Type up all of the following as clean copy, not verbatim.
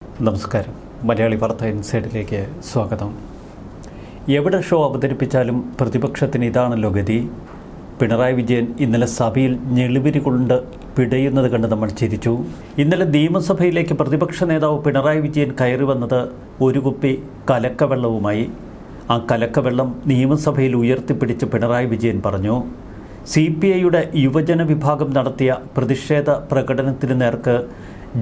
നമസ്കാരം. മലയാളി വാർത്ത ഇൻസൈഡിലേക്ക് സ്വാഗതം. എവിടെ ഷോ അവതരിപ്പിച്ചാലും പ്രതിപക്ഷത്തിന് ഇതാണല്ലോ ഗതി. പിണറായി വിജയൻ ഇന്നലെ സഭയിൽ ഞെളിവിരി കൊണ്ട് പിടയുന്നത് കണ്ട് നമ്മൾ ചിരിച്ചു. ഇന്നലെ നിയമസഭയിലേക്ക് പ്രതിപക്ഷ നേതാവ് പിണറായി വിജയൻ കയറി വന്നത് ഒരു കുപ്പി കലക്കവെള്ളവുമായി. ആ കലക്കവെള്ളം നിയമസഭയിൽ ഉയർത്തിപ്പിടിച്ച് പിണറായി വിജയൻ പറഞ്ഞു, CPIയുടെ യുവജന വിഭാഗം നടത്തിയ പ്രതിഷേധ പ്രകടനത്തിന് നേർക്ക്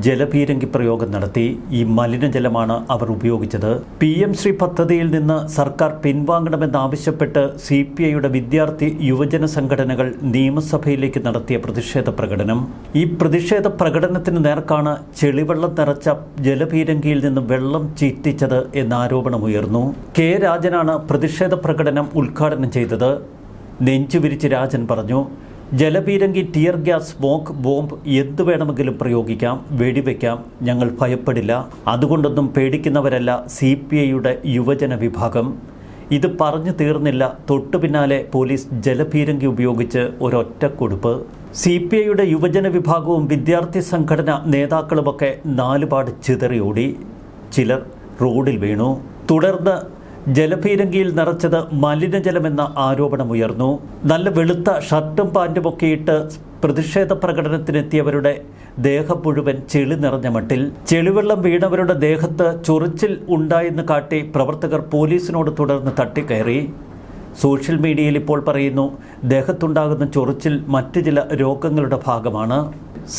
ജലപീരങ്കി പ്രയോഗം നടത്തി. ഈ മലിനജലമാണ് അവർ ഉപയോഗിച്ചത്. PM ശ്രീ പദ്ധതിയിൽ നിന്ന് സർക്കാർ പിൻവാങ്ങണമെന്നാവശ്യപ്പെട്ട് CPIയുടെ വിദ്യാർത്ഥി യുവജന സംഘടനകൾ നിയമസഭയിലേക്ക് നടത്തിയ പ്രതിഷേധ പ്രകടനം. ഈ പ്രതിഷേധ പ്രകടനത്തിന് നേർക്കാണ് ചെളിവെള്ളം നിറച്ച ജലപീരങ്കിയിൽ നിന്ന് വെള്ളം ചീറ്റിച്ചത് എന്ന ആരോപണമുയർന്നു. K. രാജനാണ് പ്രതിഷേധ പ്രകടനം ഉദ്ഘാടനം ചെയ്തത്. നെഞ്ചുവിരിച്ച് രാജൻ പറഞ്ഞു, ജലപീരങ്കി, ടിയർ ഗ്യാസ്, സ്മോക്ക് ബോംബ് എന്തു വേണമെങ്കിലും പ്രയോഗിക്കാം, വെടിവെക്കാം, ഞങ്ങൾ ഭയപ്പെടില്ല. അതുകൊണ്ടൊന്നും പേടിക്കുന്നവരല്ല CPIയുടെ യുവജന വിഭാഗം. ഇത് പറഞ്ഞു തീർന്നില്ല. തൊട്ടു പിന്നാലെ പോലീസ് ജലപീരങ്കി ഉപയോഗിച്ച് ഒരൊറ്റക്കൊടുപ്പ്. CPIയുടെ യുവജന വിഭാഗവും വിദ്യാർത്ഥി സംഘടന നേതാക്കളുമൊക്കെ നാലുപാട് ചിതറിയോടി. ചിലർ റോഡിൽ വീണു. തുടർന്ന് ജലപീരങ്കിയിൽ നിറച്ചത് മലിനജലമെന്ന ആരോപണമുയർന്നു. നല്ല വെളുത്ത ഷർട്ടും പാൻറ്റുമൊക്കെ ഇട്ട് പ്രതിഷേധ പ്രകടനത്തിനെത്തിയവരുടെ ദേഹം മുഴുവൻ ചെളി നിറഞ്ഞ മട്ടിൽ. ചെളിവെള്ളം വീണവരുടെ ദേഹത്ത് ചൊറിച്ചിൽ ഉണ്ടായെന്ന് കാട്ടി പ്രവർത്തകർ പോലീസിനോട് തുടർന്ന് തട്ടിക്കയറി. സോഷ്യൽ മീഡിയയിൽ ഇപ്പോൾ പറയുന്നു, ദേഹത്തുണ്ടാകുന്ന ചൊറിച്ചിൽ മറ്റു ചില രോഗങ്ങളുടെ ഭാഗമാണ്.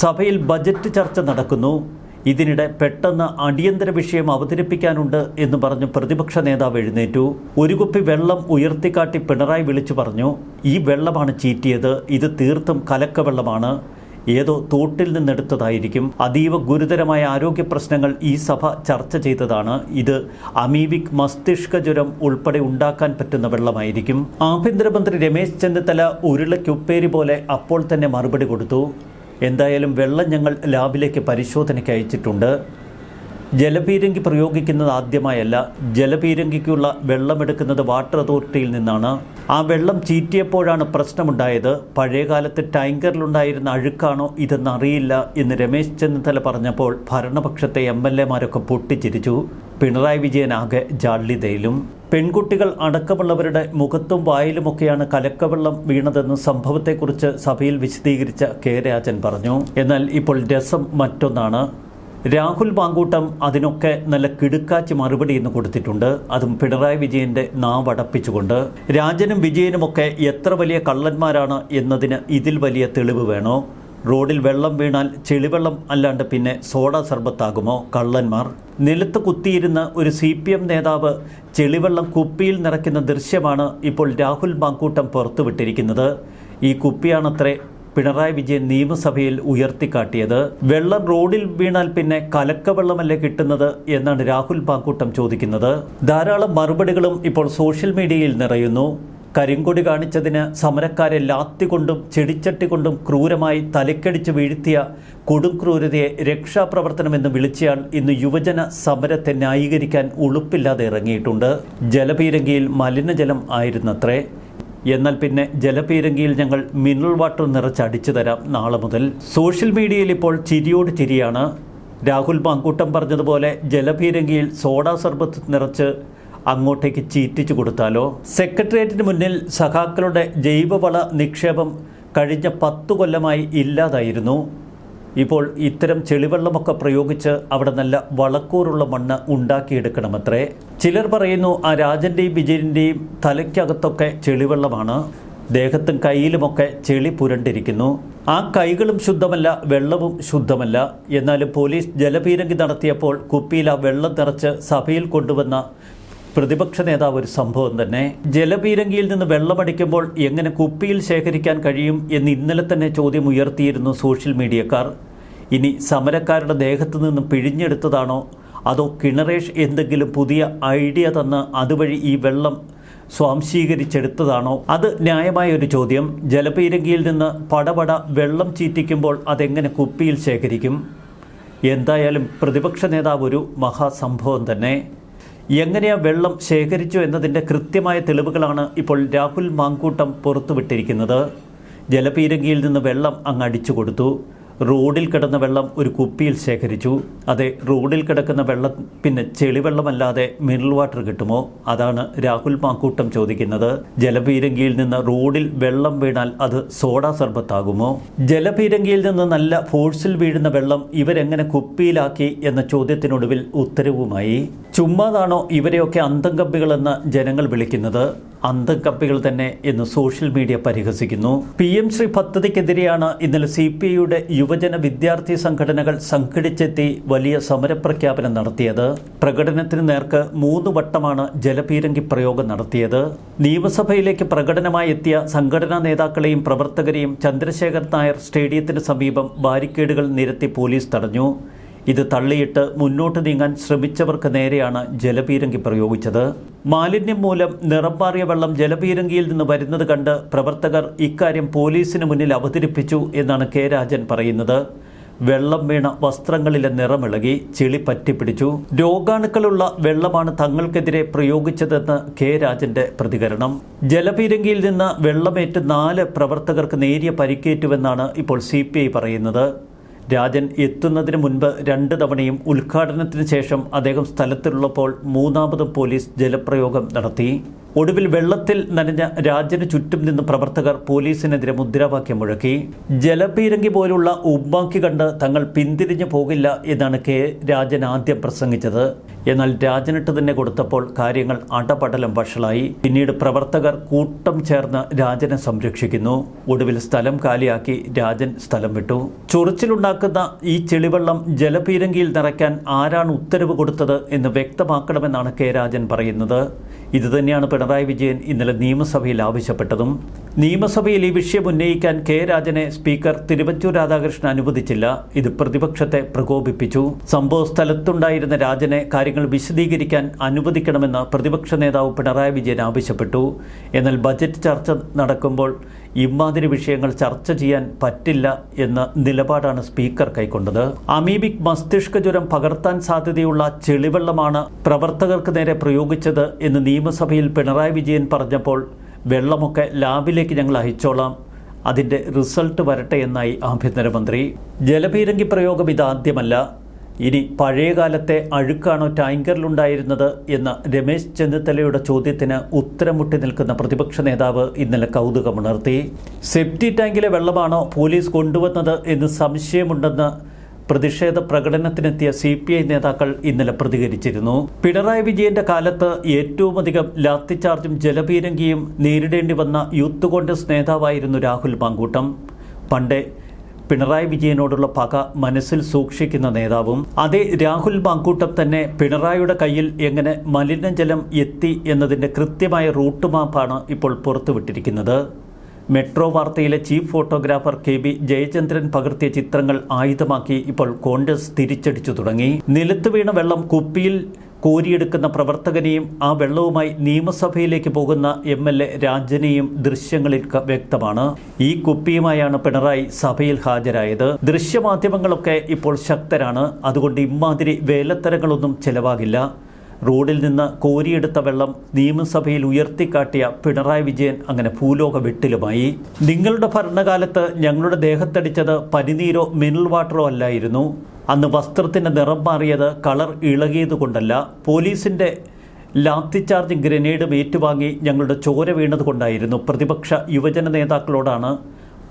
സഭയിൽ ബജറ്റ് ചർച്ച നടക്കുന്നു. ഇതിനിടെ പെട്ടെന്ന് അടിയന്തര വിഷയം അവതരിപ്പിക്കാനുണ്ട് എന്ന് പറഞ്ഞ് പ്രതിപക്ഷ നേതാവ് എഴുന്നേറ്റു. ഒരു കുപ്പി വെള്ളം ഉയർത്തിക്കാട്ടി പിണറായി വിളിച്ചു പറഞ്ഞു, ഈ വെള്ളമാണ് ചീറ്റിയത്, ഇത് തീർത്തും കലക്കവെള്ളമാണ്, ഏതോ തോട്ടിൽ നിന്നെടുത്തതായിരിക്കും. അതീവ ഗുരുതരമായ ആരോഗ്യ പ്രശ്നങ്ങൾ ഈ സഭ ചർച്ച ചെയ്തതാണ്. ഇത് അമീബിക് മസ്തിഷ്ക ജ്വരം ഉൾപ്പെടെ ഉണ്ടാക്കാൻ പറ്റുന്ന വെള്ളമായിരിക്കും. ആഭ്യന്തരമന്ത്രി രമേശ് ചെന്നിത്തല ഉരുളയ്ക്കുപ്പേരി പോലെ അപ്പോൾ തന്നെ മറുപടി കൊടുത്തു. എന്തായാലും വെള്ളം ഞങ്ങൾ ലാബിലേക്ക് പരിശോധനയ്ക്ക് അയച്ചിട്ടുണ്ട്. ജലപീരങ്കി പ്രയോഗിക്കുന്നത് ആദ്യമായല്ല. ജലപീരങ്കിക്കുള്ള വെള്ളമെടുക്കുന്നത് വാട്ടർ അതോറിറ്റിയിൽ നിന്നാണ്. ആ വെള്ളം ചീറ്റിയപ്പോഴാണ് പ്രശ്നമുണ്ടായത്. പഴയകാലത്ത് ടാങ്കറിലുണ്ടായിരുന്ന അഴുക്കാണോ ഇതെന്നറിയില്ല എന്ന് രമേശ് ചെന്നിത്തല പറഞ്ഞപ്പോൾ ഭരണപക്ഷത്തെ MLA-മാരൊക്കെ പൊട്ടിച്ചിരിച്ചു. പിണറായി വിജയൻ ആകെ ജാള്യതയിലും. പെൺകുട്ടികൾ അടക്കമുള്ളവരുടെ മുഖത്തും വായിലുമൊക്കെയാണ് കലക്കവെള്ളം വീണതെന്ന് സംഭവത്തെക്കുറിച്ച് സഭയിൽ വിശദീകരിച്ച K. രാജൻ പറഞ്ഞു. എന്നാൽ ഇപ്പോൾ രസം മറ്റൊന്നാണ്. രാഹുൽ മാങ്കൂട്ടം അതിനൊക്കെ നല്ല കിടുക്കാച്ചി മറുപടി ഇന്ന് കൊടുത്തിട്ടുണ്ട്. അതും പിണറായി വിജയന്റെ നാവടപ്പിച്ചുകൊണ്ട്. രാജനും വിജയനുമൊക്കെ എത്ര വലിയ കള്ളന്മാരാണ് എന്നതിന് ഇതിൽ വലിയ തെളിവ് വേണോ? റോഡിൽ വെള്ളം വീണാൽ ചെളിവെള്ളം അല്ലാണ്ട് പിന്നെ സോഡാ സർബത്താകുമോ? കള്ളന്മാർ. നിലത്ത് കുത്തിയിരുന്ന ഒരു CPM നേതാവ് ചെളിവെള്ളം കുപ്പിയിൽ നിറയ്ക്കുന്ന ദൃശ്യമാണ് ഇപ്പോൾ രാഹുൽ മാങ്കൂട്ടം പുറത്തുവിട്ടിരിക്കുന്നത്. ഈ കുപ്പിയാണത്രേ പിണറായി വിജയൻ നിയമസഭയിൽ ഉയർത്തിക്കാട്ടിയത്. വെള്ളം റോഡിൽ വീണാൽ പിന്നെ കലക്കവെള്ളമല്ലേ കിട്ടുന്നത് എന്നാണ് രാഹുൽ മാങ്കൂട്ടം ചോദിക്കുന്നത്. ധാരാളം മറുപടികളും ഇപ്പോൾ സോഷ്യൽ മീഡിയയിൽ നിറയുന്നു. കരിങ്കൊടി കാണിച്ചതിന് സമരക്കാരെ ലാത്തികൊണ്ടും ചെടിച്ചട്ടി കൊണ്ടും ക്രൂരമായി തലക്കടിച്ച് വീഴ്ത്തിയ കൊടും ക്രൂരതയെ രക്ഷാപ്രവർത്തനമെന്ന് വിളിച്ചയാൾ ഇന്ന് യുവജന സമരത്തെ ന്യായീകരിക്കാൻ ഉളുപ്പില്ലാതെ ഇറങ്ങിയിട്ടുണ്ട്. ജലപീരങ്കിയിൽ മലിനജലം ആയിരുന്നത്രേ. എന്നാൽ പിന്നെ ജലപീരങ്കിയിൽ ഞങ്ങൾ മിനറൽ വാട്ടർ നിറച്ചടിച്ചു തരാം നാളെ മുതൽ. സോഷ്യൽ മീഡിയയിൽ ഇപ്പോൾ ചിരിയോട് ചിരിയാണ്. രാഹുൽ മാങ്കൂട്ടം പറഞ്ഞതുപോലെ ജലപീരങ്കിയിൽ സോഡാ സർബത്ത് നിറച്ച് അങ്ങോട്ടേക്ക് ചീറ്റിച്ചു കൊടുത്താലോ? സെക്രട്ടേറിയറ്റിന് മുന്നിൽ സഖാക്കളുടെ ജൈവവള നിക്ഷേപം കഴിഞ്ഞ 10 കൊല്ലമായി ഇല്ലാതായിരുന്നു. ഇപ്പോൾ ഇത്തരം ചെളിവെള്ളമൊക്കെ പ്രയോഗിച്ച് അവിടെ നല്ല വളക്കൂറുള്ള മണ്ണ് ഉണ്ടാക്കിയെടുക്കണമത്രേ. ചിലർ പറയുന്നു ആ രാജൻ്റെയും വിജയൻ്റെയും തലയ്ക്കകത്തൊക്കെ ചെളിവെള്ളമാണ്. ദേഹത്തും കയ്യിലുമൊക്കെ ചെളി പുരണ്ടിരിക്കുന്നു. ആ കൈകളും ശുദ്ധമല്ല, വെള്ളവും ശുദ്ധമല്ല. എന്നാലും പോലീസ് ജലപീരങ്കി നടത്തിയപ്പോൾ കുപ്പിയിൽ ആ വെള്ളം നിറച്ച് സഭയിൽ കൊണ്ടുവന്ന പ്രതിപക്ഷ നേതാവ് ഒരു സംഭവം തന്നെ. ജലപീരങ്കിയിൽ നിന്ന് വെള്ളമടിക്കുമ്പോൾ എങ്ങനെ കുപ്പിയിൽ ശേഖരിക്കാൻ കഴിയും എന്ന് ഇന്നലെ തന്നെ ചോദ്യം ഉയർത്തിയിരുന്നു സോഷ്യൽ മീഡിയക്കാർ. ഇനി സമരക്കാരുടെ ദേഹത്തു നിന്നും പിഴിഞ്ഞെടുത്തതാണോ അതോ കിണറേഷ് എന്തെങ്കിലും പുതിയ ഐഡിയ തന്ന് അതുവഴി ഈ വെള്ളം സ്വാംശീകരിച്ചെടുത്തതാണോ? അത് ന്യായമായ ഒരു ചോദ്യം. ജലപീരങ്കിയിൽ നിന്ന് പടപട വെള്ളം ചീറ്റിക്കുമ്പോൾ അതെങ്ങനെ കുപ്പിയിൽ ശേഖരിക്കും? എന്തായാലും പ്രതിപക്ഷ നേതാവ് ഒരു മഹാസംഭവം തന്നെ. എങ്ങനെയാ വെള്ളം ശേഖരിച്ചു എന്നതിൻ്റെ കൃത്യമായ തെളിവുകളാണ് ഇപ്പോൾ രാഹുൽ മാങ്കൂട്ടം പുറത്തുവിട്ടിരിക്കുന്നത്. ജലപീരങ്കിയിൽ നിന്ന് വെള്ളം അങ്ങ് അടിച്ചു കൊടുത്തു. റോഡിൽ കിടന്ന വെള്ളം ഒരു കുപ്പിയിൽ ശേഖരിച്ചു. അതെ, റോഡിൽ കിടക്കുന്ന വെള്ളം പിന്നെ ചെളിവെള്ളമല്ലാതെ മിനറൽ വാട്ടർ കിട്ടുമോ? അതാണ് രാഹുൽ മാങ്കൂട്ടം ചോദിക്കുന്നത്. ജലപീരങ്കിയിൽ നിന്ന് റോഡിൽ വെള്ളം വീണാൽ അത് സോഡാ സർബത്താകുമോ? ജലപീരങ്കിയിൽ നിന്ന് നല്ല ഫോഴ്സിൽ വീഴുന്ന വെള്ളം ഇവരെങ്ങനെ കുപ്പിയിലാക്കി എന്ന ചോദ്യത്തിനൊടുവിൽ ഉത്തരവുമായി. ചുമ്മാതാണോ ഇവരെയൊക്കെ അന്തംകമ്പികളെന്ന് ജനങ്ങൾ വിളിക്കുന്നത്? അന്തംകമ്പികൾ തന്നെ എന്ന് സോഷ്യൽ മീഡിയ പരിഹസിക്കുന്നു. PM ശ്രീ പദ്ധതിക്കെതിരെയാണ് ഇന്നലെ CPIയുടെ യുവജന വിദ്യാർത്ഥി സംഘടനകൾ സംഘടിച്ചെത്തി വലിയ സമരപ്രഖ്യാപനം നടത്തിയത്. പ്രകടനത്തിന് നേർക്ക് 3 വട്ടമാണ് ജലപീരങ്കി പ്രയോഗം നടത്തിയത്. നിയമസഭയിലേക്ക് പ്രകടനമായി എത്തിയ സംഘടനാ നേതാക്കളെയും പ്രവർത്തകരെയും ചന്ദ്രശേഖർ നായർ സ്റ്റേഡിയത്തിന് സമീപം ബാരിക്കേഡുകൾ നിരത്തി പോലീസ് തടഞ്ഞു. ഇത് തള്ളിയിട്ട് മുന്നോട്ട് നീങ്ങാൻ ശ്രമിച്ചവർക്ക് നേരെയാണ് ജലപീരങ്കി പ്രയോഗിച്ചത്. മാലിന്യം മൂലം നിറം മാറിയ വെള്ളം ജലപീരങ്കിയിൽ നിന്ന് വരുന്നത് കണ്ട് പ്രവർത്തകർ ഇക്കാര്യം പോലീസിന് മുന്നിൽ അവതരിപ്പിച്ചു എന്നാണ് K. രാജൻ പറയുന്നത്. വെള്ളം വീണ വസ്ത്രങ്ങളിലെ നിറമിളകി, ചെളി പറ്റിപ്പിടിച്ചു. രോഗാണുക്കളുള്ള വെള്ളമാണ് തങ്ങൾക്കെതിരെ പ്രയോഗിച്ചതെന്ന് K. രാജന്റെ പ്രതികരണം. ജലപീരങ്കിയിൽ നിന്ന് വെള്ളമേറ്റ് 4 പ്രവർത്തകർക്ക് നേരിയ പരിക്കേറ്റുവെന്നാണ് ഇപ്പോൾ CPI പറയുന്നത്. രാജൻ എത്തുന്നതിന് മുൻപ് 2 തവണയും ഉദ്ഘാടനത്തിന് ശേഷം അദ്ദേഹം സ്ഥലത്തുള്ളപ്പോൾ 3ാമതും പോലീസ് ജലപ്രയോഗം നടത്തി. ഒടുവിൽ വെള്ളത്തിൽ നനഞ്ഞ രാജന് ചുറ്റും നിന്ന് പ്രവർത്തകർ പോലീസിനെതിരെ മുദ്രാവാക്യം മുഴക്കി. ജലപീരങ്കി പോലുള്ള ഉമ്മാക്കി കണ്ട് തങ്ങൾ പിന്തിരിഞ്ഞു പോകില്ല എന്നാണ് K. രാജൻ ആദ്യം പ്രസംഗിച്ചത്. എന്നാൽ രാജനിട്ട് തന്നെ കൊടുത്തപ്പോൾ കാര്യങ്ങൾ അടപടലം വഷളായി. പിന്നീട് പ്രവർത്തകർ കൂട്ടം ചേർന്ന് രാജനെ സംരക്ഷിക്കുന്നു. ഒടുവിൽ സ്ഥലം കാലിയാക്കി രാജൻ സ്ഥലം വിട്ടു. ചൊറിച്ചിലുണ്ടാക്കുന്ന ഈ ചെളിവെള്ളം ജലപീരങ്കിയിൽ നിറയ്ക്കാൻ ആരാണ് ഉത്തരവ് കൊടുത്തത് എന്ന് വ്യക്തമാക്കണമെന്നാണ് K. രാജൻ പറയുന്നത്. ഇതുതന്നെയാണ് പിണറായി വിജയൻ ഇന്നലെ നിയമസഭയിൽ ആവശ്യപ്പെട്ടതും. നിയമസഭയിൽ ഈ വിഷയം ഉന്നയിക്കാൻ K. രാജനെ സ്പീക്കർ തിരുവഞ്ചൂർ രാധാകൃഷ്ണൻ അനുവദിച്ചില്ല. ഇത് പ്രതിപക്ഷത്തെ പ്രകോപിപ്പിച്ചു. സംഭവ സ്ഥലത്തുണ്ടായിരുന്ന രാജനെ കാര്യങ്ങൾ വിശദീകരിക്കാൻ അനുവദിക്കണമെന്ന് പ്രതിപക്ഷ നേതാവ് പിണറായി വിജയൻ ആവശ്യപ്പെട്ടു. എന്നാൽ ബജറ്റ് ചർച്ച നടക്കുമ്പോൾ ഇമാതിരി വിഷയങ്ങൾ ചർച്ച ചെയ്യാൻ പറ്റില്ല എന്ന നിലപാടാണ് സ്പീക്കർ കൈക്കൊണ്ടത്. അമീബിക് മസ്തിഷ്ക ജ്വരം പകർത്താൻ സാധ്യതയുള്ള ചെളിവെള്ളമാണ് പ്രവർത്തകർക്ക് നേരെ പ്രയോഗിച്ചത് എന്ന് നിയമസഭയിൽ പിണറായി വിജയൻ പറഞ്ഞപ്പോൾ വെള്ളമൊക്കെ ലാബിലേക്ക് ഞങ്ങൾ അയച്ചോളാം, അതിൻ്റെ റിസൾട്ട് വരട്ടെ എന്നായി ആഭ്യന്തരമന്ത്രി. ജലപീരങ്കി പ്രയോഗം ഇതാദ്യമല്ല. ഇനി പഴയകാലത്തെ അഴുക്കാണോ ടാങ്കറിലുണ്ടായിരുന്നത് എന്ന രമേശ് ചെന്നിത്തലയുടെ ചോദ്യത്തിന് ഉത്തരം മുട്ടി നിൽക്കുന്ന പ്രതിപക്ഷ നേതാവ് ഇന്നലെ കൗതുകമുണർത്തി. സെപ്റ്റി ടാങ്കിലെ വെള്ളമാണോ പോലീസ് കൊണ്ടുവന്നത് എന്ന് സംശയമുണ്ടെന്ന് പ്രതിഷേധ പ്രകടനത്തിനെത്തിയ CPI നേതാക്കൾ ഇന്നലെ പ്രതികരിച്ചിരുന്നു. പിണറായി വിജയന്റെ കാലത്ത് ഏറ്റവുമധികം ലാത്തിച്ചാർജും ജലപീരങ്കിയും നേരിടേണ്ടി വന്ന യൂത്ത് കോൺഗ്രസ് നേതാവായിരുന്നു രാഹുൽ മാങ്കൂട്ടം. പണ്ടേ പിണറായി വിജയനോടുള്ള പക മനസ്സിൽ സൂക്ഷിക്കുന്ന നേതാവും. അതേ രാഹുൽ മാങ്കൂട്ടം തന്നെ പിണറായിയുടെ കയ്യിൽ എങ്ങനെ മലിനജലം എത്തി എന്നതിൻ്റെ കൃത്യമായ റൂട്ട് മാപ്പാണ് ഇപ്പോൾ പുറത്തുവിട്ടിരിക്കുന്നത്. മെട്രോ വാർത്തയിലെ ചീഫ് ഫോട്ടോഗ്രാഫർ KB ജയചന്ദ്രൻ പകർത്തിയ ചിത്രങ്ങൾ ആയുധമാക്കി ഇപ്പോൾ കോൺഗ്രസ് തിരിച്ചടിച്ചു തുടങ്ങി. നിലത്ത് വീണ വെള്ളം കുപ്പിയിൽ കോരിയെടുക്കുന്ന പ്രവർത്തകനെയും ആ വെള്ളവുമായി നിയമസഭയിലേക്ക് പോകുന്ന MLA രാജനെയും ദൃശ്യങ്ങളിൽ വ്യക്തമാണ്. ഈ കുപ്പിയുമായാണ് പിണറായി സഭയിൽ ഹാജരായത്. ദൃശ്യമാധ്യമങ്ങളൊക്കെ ഇപ്പോൾ ശക്തരാണ്. അതുകൊണ്ട് ഇമാതിരി വേലത്തരങ്ങളൊന്നും ചെലവാകില്ല. റോഡിൽ നിന്ന് കോരിയെടുത്ത വെള്ളം നിയമസഭയിൽ ഉയർത്തിക്കാട്ടിയ പിണറായി വിജയൻ അങ്ങനെ ഭൂലോക വെട്ടിലുമായി. നിങ്ങളുടെ ഭരണകാലത്ത് ഞങ്ങളുടെ ദേഹത്തടിച്ചത് പനിനീരോ മിനറൽ വാട്ടറോ അല്ലായിരുന്നു. അന്ന് വസ്ത്രത്തിൻ്റെ നിറം മാറിയത് കളർ ഇളകിയതുകൊണ്ടല്ല, പോലീസിൻ്റെ ലാത്തിച്ചാർജ് ഗ്രനേഡും ഏറ്റുവാങ്ങി ഞങ്ങളുടെ ചോര വീണതുകൊണ്ടായിരുന്നു. പ്രതിപക്ഷ യുവജന നേതാക്കളോടാണ്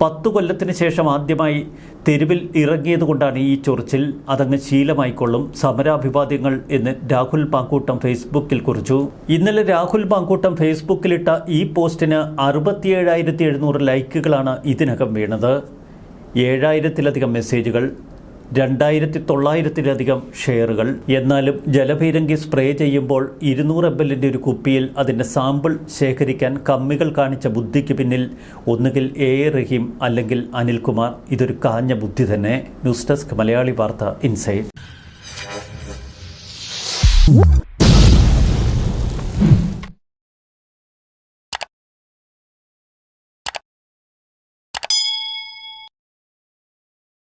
10 കൊല്ലത്തിന് ശേഷം ആദ്യമായി തെരുവിൽ ഇറങ്ങിയതുകൊണ്ടാണ് ഈ ചൊറിച്ചിൽ. അതങ്ങ് ശീലമായിക്കൊള്ളും. സമരാഭിവാദ്യങ്ങൾ എന്ന് രാഹുൽ മാങ്കൂട്ടം ഫേസ്ബുക്കിൽ കുറിച്ചു. ഇന്നലെ രാഹുൽ മാങ്കൂട്ടം ഫേസ്ബുക്കിലിട്ട ഈ പോസ്റ്റിന് 67,700 ലൈക്കുകളാണ് ഇതിനകം വീണത്. 7,000-ലധികം മെസ്സേജുകൾ, 2,900-ലധികം ഷെയറുകൾ. എന്നാലും ജലപീരങ്കി സ്പ്രേ ചെയ്യുമ്പോൾ 200 ml ഒരു കുപ്പിയിൽ അതിൻ്റെ സാമ്പിൾ ശേഖരിക്കാൻ കമ്മികൾ കാണിച്ച ബുദ്ധിക്ക് പിന്നിൽ ഒന്നുകിൽ A. റഹീം അല്ലെങ്കിൽ അനിൽകുമാർ. ഇതൊരു കാഞ്ഞ ബുദ്ധി തന്നെ. ന്യൂസ് ഡെസ്ക് മലയാളി വാർത്ത ഇൻസൈഡ്.